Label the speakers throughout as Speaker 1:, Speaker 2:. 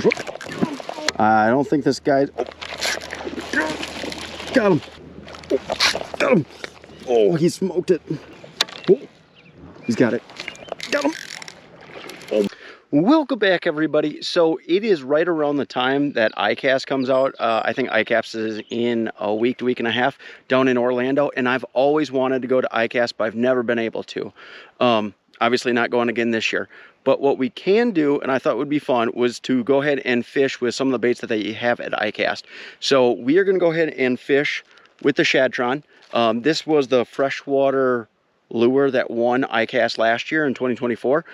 Speaker 1: Fish. I don't think this guy... Oh. Got him. Oh, got him. Oh, he smoked it. Oh. He's got it. Got him. Oh. Welcome back, everybody. So it is right around the time that ICAST comes out. I think ICAST is in a week to week and a half down in Orlando, and I've always wanted to go to ICAST, but I've never been able to. Obviously not going again this year. But what we can do, and I thought would be fun, was to go ahead and fish with some of the baits that they have at ICAST. So we are going to go ahead and fish with the Shadtron. This was the freshwater lure that won ICAST last year in 2024.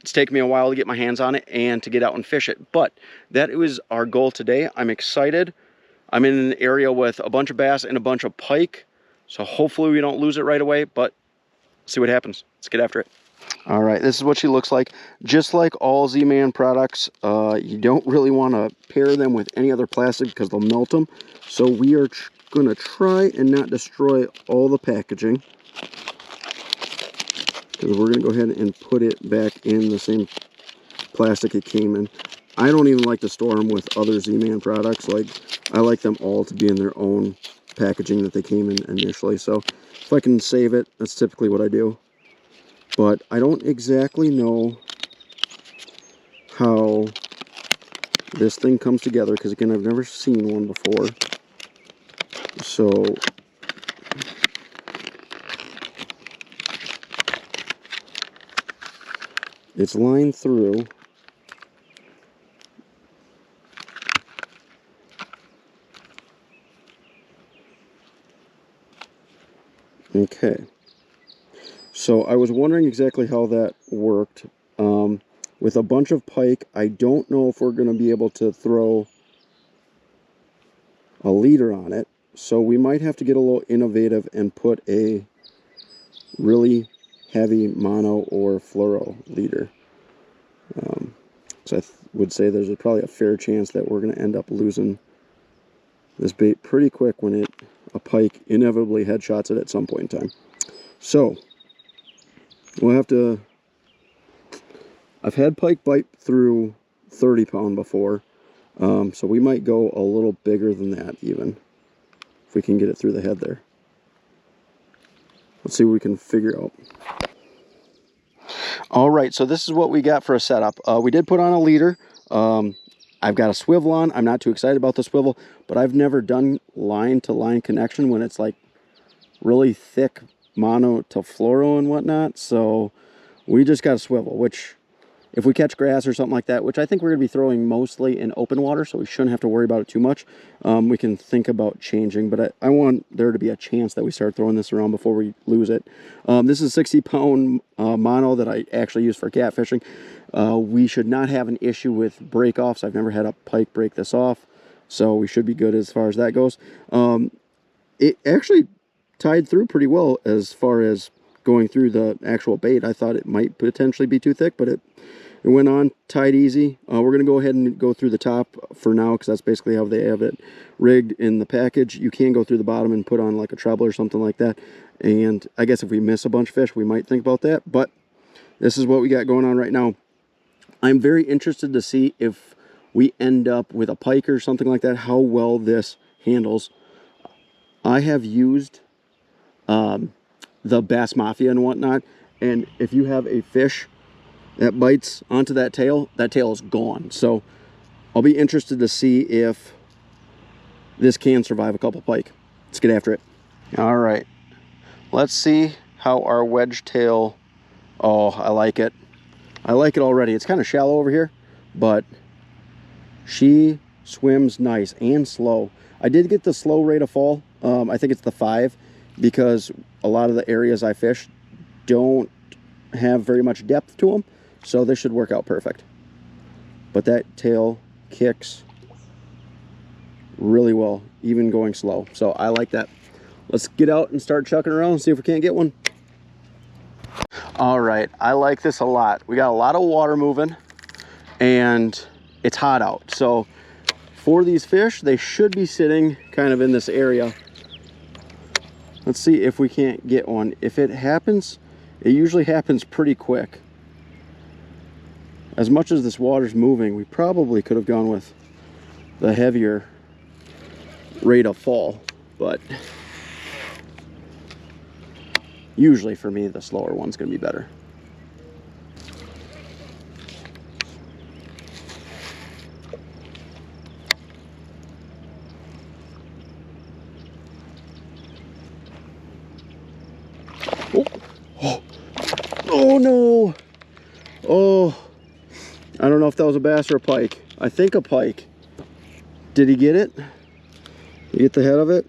Speaker 1: It's taken me a while to get my hands on it and to get out and fish it, but that was our goal today. I'm excited. I'm in an area with a bunch of bass and a bunch of pike, so hopefully we don't lose it right away, but see what happens. Let's get after it. All right, this is what she looks like. Just like all Z-Man products, you don't really want to pair them with any other plastic because they'll melt them. So we are going to try and not destroy all the packaging, because we're going to go ahead and put it back in the same plastic it came in. I don't even like to store them with other Z-Man products. Like, I like them all to be in their own packaging that they came in initially. So if I can save it, that's typically what I do. But I don't exactly know how this thing comes together, because again, I've never seen one before. So it's lined through. Okay. So I was wondering exactly how that worked. With a bunch of pike, I don't know if we're going to be able to throw a leader on it. So we might have to get a little innovative and put a really heavy mono or fluoro leader. So I would say there's probably a fair chance that we're going to end up losing this bait pretty quick when a pike inevitably headshots it at some point in time. So we'll have to... I've had pike bite through 30 pound before, so we might go a little bigger than that even, if we can get it through the head there. Let's see what we can figure out. All right, so this is what we got for a setup. We did put on a leader. I've got a swivel on. I'm not too excited about the swivel, but I've never done line-to-line connection when it's like really thick mono to fluoro and whatnot. So we just got a swivel, which if we catch grass or something like that, which I think we're going to be throwing mostly in open water, so we shouldn't have to worry about it too much, we can think about changing. But I want there to be a chance that we start throwing this around before we lose it. This is a 60-pound mono that I actually use for catfishing. We should not have an issue with break-offs. I've never had a pike break this off, so we should be good as far as that goes. It actually tied through pretty well as far as going through the actual bait. I thought it might potentially be too thick, but it went on, tied easy. We're going to go ahead and go through the top for now, because that's basically how they have it rigged in the package. You can go through the bottom and put on like a treble or something like that. And I guess if we miss a bunch of fish, we might think about that. But this is what we got going on right now. I'm very interested to see if we end up with a pike or something like that, how well this handles. I have used the Bass Mafia and whatnot, and if you have a fish that bites onto that tail is gone. So I'll be interested to see if this can survive a couple pike. Let's get after it. All right, let's see how our wedge tail... Oh, I like it. I like it already. It's kind of shallow over here, but she swims nice and slow. I did get the slow rate of fall. I think it's the 5, because a lot of the areas I fish don't have very much depth to them, so this should work out perfect. But that tail kicks really well, even going slow, so I like that. Let's get out and start chucking around and see if we can't get one. All right, I like this a lot. We got a lot of water moving, and it's hot out, so for these fish, they should be sitting kind of in this area. Let's see if we can't get one. If it happens, it usually happens pretty quick. as much as this water's moving, we probably could have gone with the heavier rate of fall, but usually for me the slower one's going to be better. Oh no! Oh, I don't know if that was a bass or a pike. I think a pike. Did he get it? You get the head of it?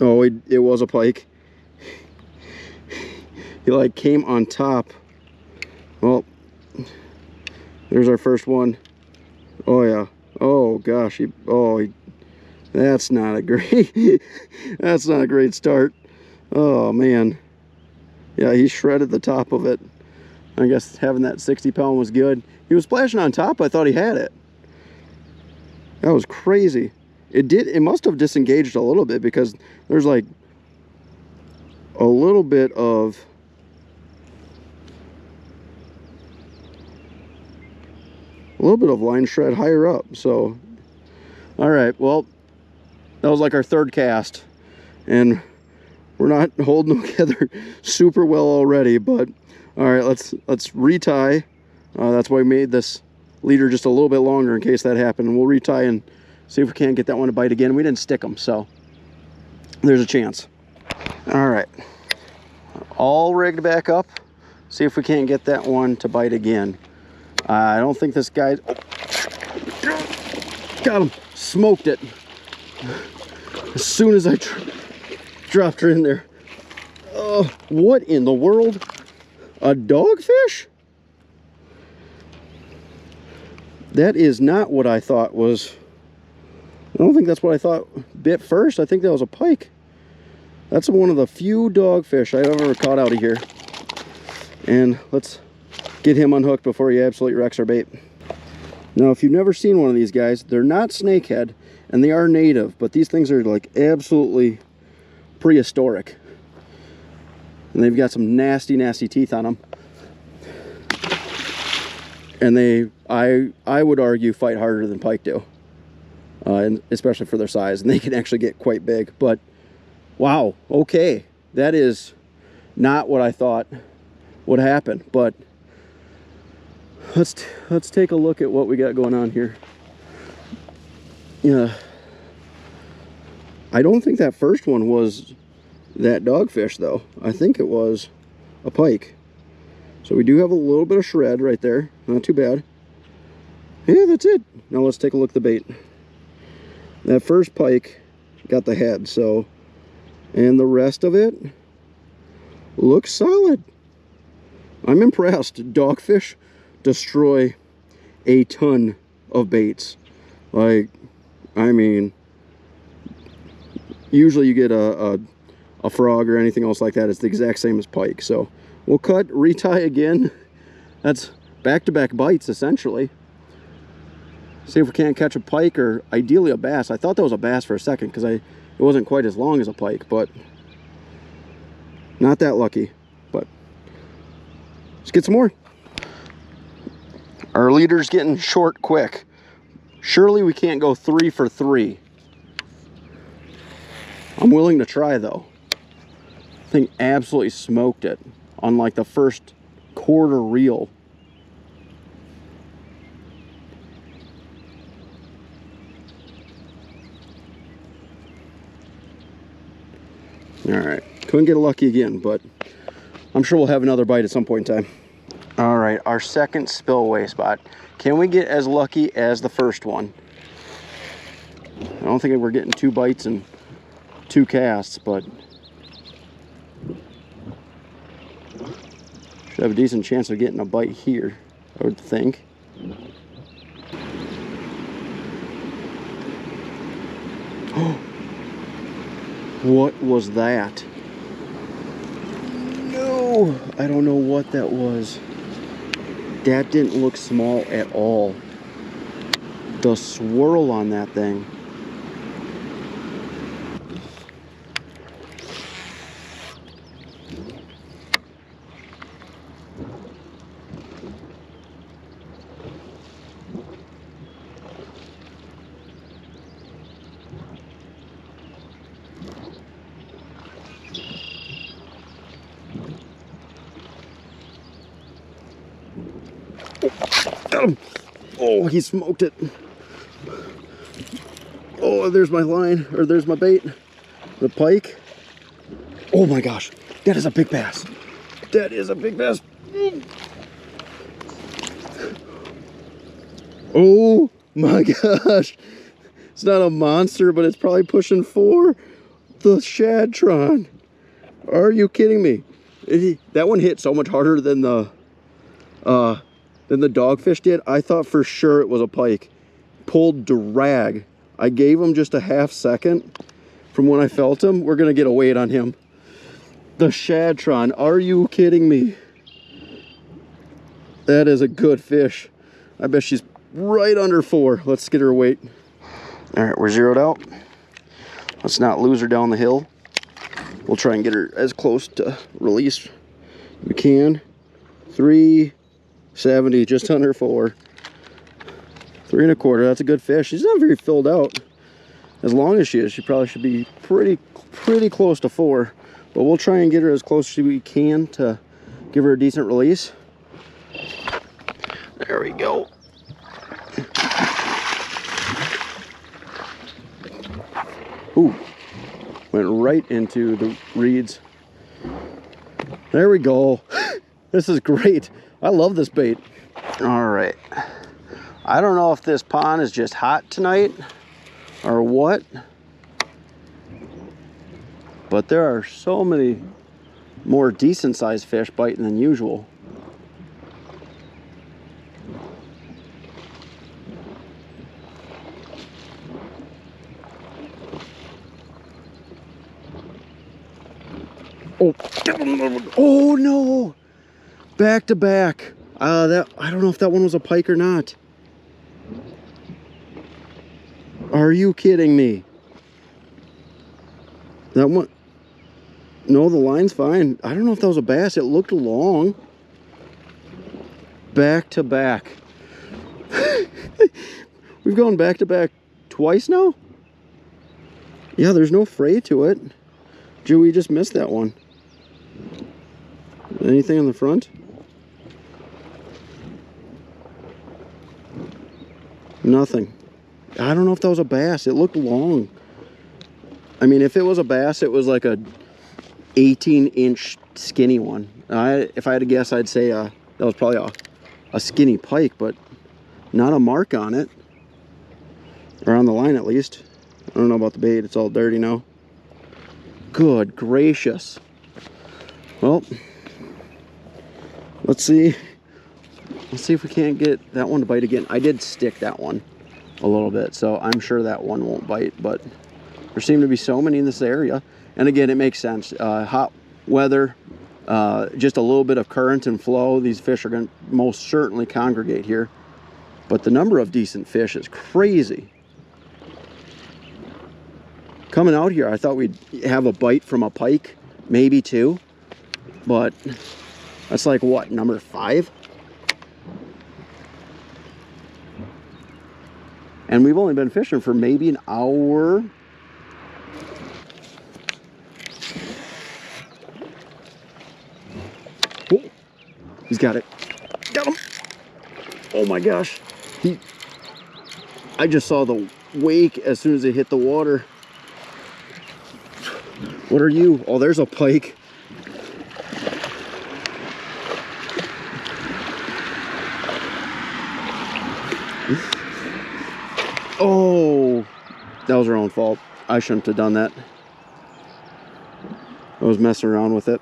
Speaker 1: Oh, it was a pike. He like came on top. Well, there's our first one. Oh yeah. Oh gosh. That's not a great. That's not a great start. Oh man. Yeah, he shredded the top of it. I guess having that 60-pound was good. He was splashing on top. I thought he had it. That was crazy. It must have disengaged a little bit because there's like a little bit of line shred higher up. So, all right, well, that was like our third cast, and we're not holding together super well already, but all right, let's retie. That's why we made this leader just a little bit longer in case that happened. And we'll retie and see if we can't get that one to bite again. We didn't stick them, so there's a chance. All right, all rigged back up. See if we can't get that one to bite again. I don't think this guy... Got him. Smoked it. As soon as I dropped her in there. Oh, what in the world? A dogfish? That is not what I thought was... I don't think that's what I thought bit first. I think that was a pike. That's one of the few dogfish I've ever caught out of here. And let's get him unhooked before he absolutely wrecks our bait. Now, if you've never seen one of these guys, they're not snakehead, and they are native, but these things are like absolutely prehistoric. And they've got some nasty, nasty teeth on them. And they, I would argue, fight harder than pike do. And especially for their size, and they can actually get quite big. But wow, okay, that is not what I thought would happen. But let's take a look at what we got going on here. Yeah, I don't think that first one was that dogfish though. I think it was a pike. So we do have a little bit of shred right there. Not too bad. Yeah, that's it. Now let's take a look at the bait. That first pike got the head, so, and the rest of it looks solid. I'm impressed. Dogfish destroy a ton of baits. Like, I mean, usually you get a frog or anything else like that. It's the exact same as pike. So we'll cut, retie again. That's back-to-back bites essentially. See if we can't catch a pike or ideally a bass. I thought that was a bass for a second because it wasn't quite as long as a pike, but not that lucky. But let's get some more. Our leader's getting short quick. Surely we can't go 3 for 3. I'm willing to try though. I think absolutely smoked it on like the first quarter reel. All right, couldn't get lucky again, but I'm sure we'll have another bite at some point in time. All right, our second spillway spot. Can we get as lucky as the first one? I don't think we're getting 2 bites and 2 casts, but should have a decent chance of getting a bite here, I would think. Oh, what was that? No, I don't know what that was. That didn't look small at all. The swirl on that thing. Got him. Oh, he smoked it. Oh, there's my line, or there's my bait. The pike. Oh my gosh, that is a big bass. That is a big bass. Oh my gosh. It's not a monster, but it's probably pushing 4. The Shadtron. Are you kidding me? That one hit so much harder than the dogfish did. I thought for sure it was a pike. Pulled drag. I gave him just a half second from when I felt him. We're gonna get a weight on him. The Shadtron. Are you kidding me? That is a good fish. I bet she's right under 4. Let's get her a weight. All right, we're zeroed out. Let's not lose her down the hill. We'll try and get her as close to release as we can. 370, just under 4. 3 1/4, that's a good fish. She's not very filled out. As long as she is, she probably should be pretty close to 4. But we'll try and get her as close as we can to give her a decent release. There we go. Ooh, went right into the reeds. There we go. This is great. I love this bait. All right. I don't know if this pond is just hot tonight or what, but there are so many more decent sized fish biting than usual. Oh, oh no! Back to back. I don't know if that one was a pike or not. Are you kidding me? That one? No, the line's fine. I don't know if that was a bass. It looked long. Back to back. We've gone back to back twice now? Yeah, there's no fray to it. Joey just missed that one. Anything on the front? Nothing. I don't know if that was a bass. It looked long. I mean, if it was a bass, it was like a 18-inch skinny one. If I had to guess, I'd say that was probably a skinny pike, but not a mark on it. Or on the line, at least. I don't know about the bait. It's all dirty now. Good gracious. Well, let's see. Let's see if we can't get that one to bite again. I did stick that one a little bit, so I'm sure that one won't bite, but there seem to be so many in this area. And again, it makes sense. Hot weather, just a little bit of current and flow. These fish are going to most certainly congregate here. But the number of decent fish is crazy. Coming out here, I thought we'd have a bite from a pike, maybe 2. But that's like, what, number 5? And we've only been fishing for maybe an hour. Oh, he's got it. Got him. Oh my gosh. I just saw the wake as soon as it hit the water. What are you? Oh, there's a pike. Oh, that was our own fault. I shouldn't have done that. I was messing around with it.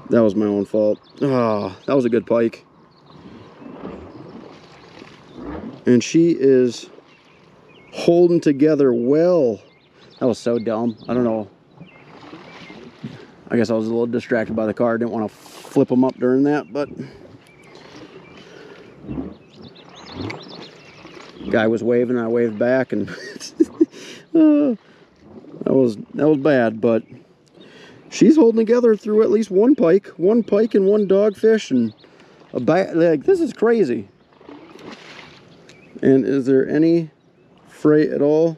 Speaker 1: That was my own fault. Oh, that was a good pike. And she is holding together well. That was so dumb. I don't know. I guess I was a little distracted by the car. I didn't want to flip them up during that, but guy was waving, I waved back, and that was bad. But she's holding together through at least one pike and one dogfish, and a bat. Like, this is crazy. And is there any fray at all?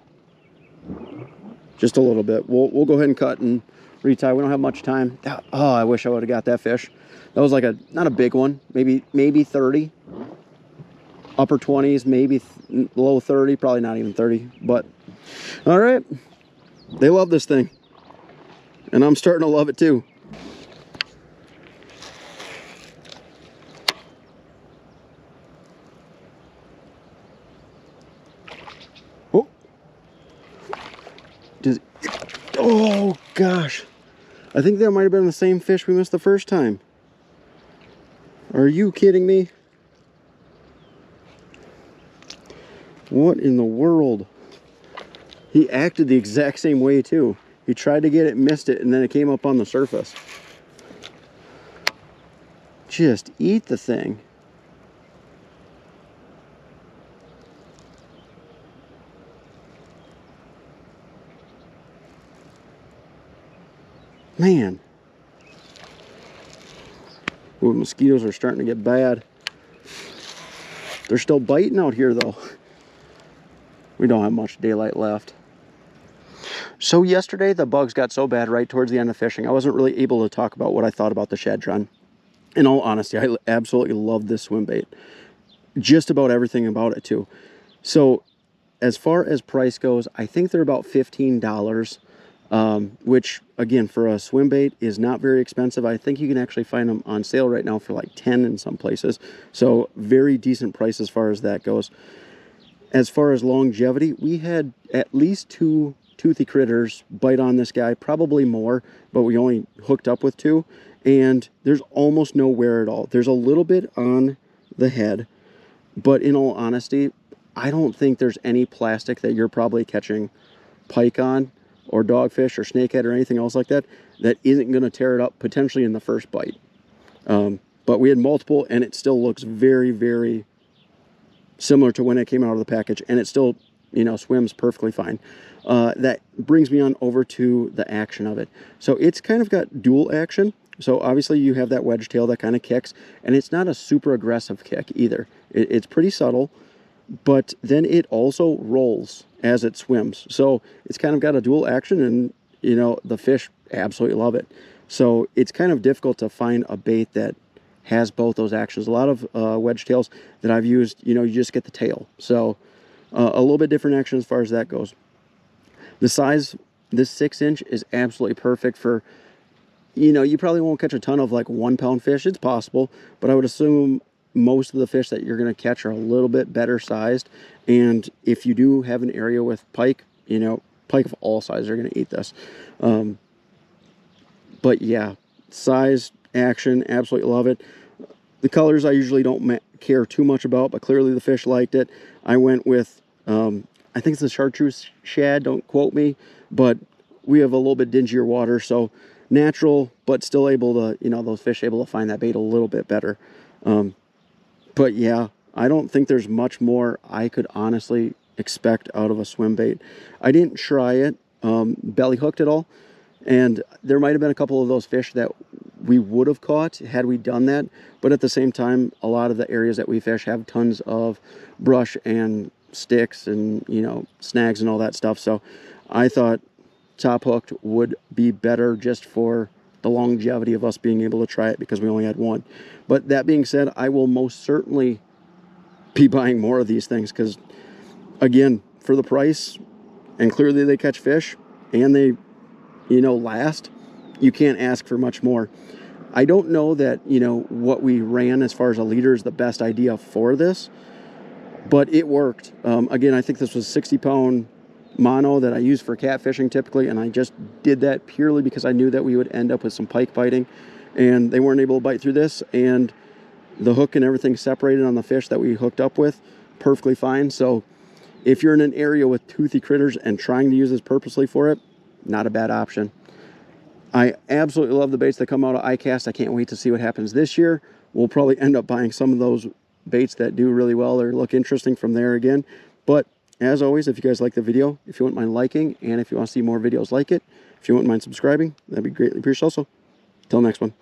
Speaker 1: Just a little bit. We'll go ahead and cut and retie. We don't have much time. Oh, I wish I would have got that fish. That was like not a big one, maybe 30, upper 20s, maybe low 30, probably not even 30. But all right, they love this thing, and I'm starting to love it too. Oh, oh gosh, I think that might have been the same fish we missed the first time. Are you kidding me? What in the world? He acted the exact same way too. He tried to get it, missed it, and then it came up on the surface. Just eat the thing. Man. Ooh, mosquitoes are starting to get bad. They're still biting out here though. We don't have much daylight left. So yesterday the bugs got so bad right towards the end of fishing, I wasn't really able to talk about what I thought about the Shadtron. In all honesty, I absolutely love this swim bait. Just about everything about it too. So as far as price goes, I think they're about $15, which again for a swim bait is not very expensive. I think you can actually find them on sale right now for like 10 in some places. So very decent price as far as that goes. As far as longevity, we had at least 2 toothy critters bite on this guy, probably more, but we only hooked up with 2, and there's almost no wear at all. There's a little bit on the head, but in all honesty, I don't think there's any plastic that you're probably catching pike on, or dogfish, or snakehead, or anything else like that, that isn't going to tear it up potentially in the first bite. But we had multiple, and it still looks very, very similar to when it came out of the package, and it still, you know, swims perfectly fine. That brings me on over to the action of it. So it's kind of got dual action. So obviously you have that wedge tail that kind of kicks, and it's not a super aggressive kick either. It's pretty subtle, but then it also rolls as it swims. So it's kind of got a dual action, and you know, the fish absolutely love it. So it's kind of difficult to find a bait that has both those actions. A lot of wedge tails that I've used, you know, you just get the tail. So a little bit different action as far as that goes. The size, this 6-inch is absolutely perfect for, you know, you probably won't catch a ton of like 1-pound fish. It's possible, but I would assume most of the fish that you're going to catch are a little bit better sized. And if you do have an area with pike, you know, pike of all sizes are going to eat this. But yeah, size, action, absolutely love it. The colors I usually don't care too much about, but clearly the fish liked it. I went with, I think it's the chartreuse shad, don't quote me, but we have a little bit dingier water, so natural, but still able to, you know, those fish able to find that bait a little bit better. But yeah, I don't think there's much more I could honestly expect out of a swim bait. I didn't try it, belly hooked at all, and there might have been a couple of those fish that we would have caught had we done that, but at the same time, a lot of the areas that we fish have tons of brush and sticks and, you know, snags and all that stuff. So I thought top hooked would be better just for the longevity of us being able to try it, because we only had one. But that being said, I will most certainly be buying more of these things, because again, for the price, and clearly they catch fish and they, you know, last, you can't ask for much more. I don't know that, you know, what we ran as far as a leader is the best idea for this, but it worked. Again, I think this was 60-pound mono that I use for catfishing typically, and I just did that purely because I knew that we would end up with some pike biting, and they weren't able to bite through this, and the hook and everything separated on the fish that we hooked up with perfectly fine. So if you're in an area with toothy critters and trying to use this purposely for it, not a bad option. I absolutely love the baits that come out of ICAST. I can't wait to see what happens this year. We'll probably end up buying some of those baits that do really well or look interesting from there again. But as always, if you guys like the video, if you wouldn't mind liking, and if you want to see more videos like it, if you wouldn't mind subscribing, that'd be greatly appreciated also. Till next one.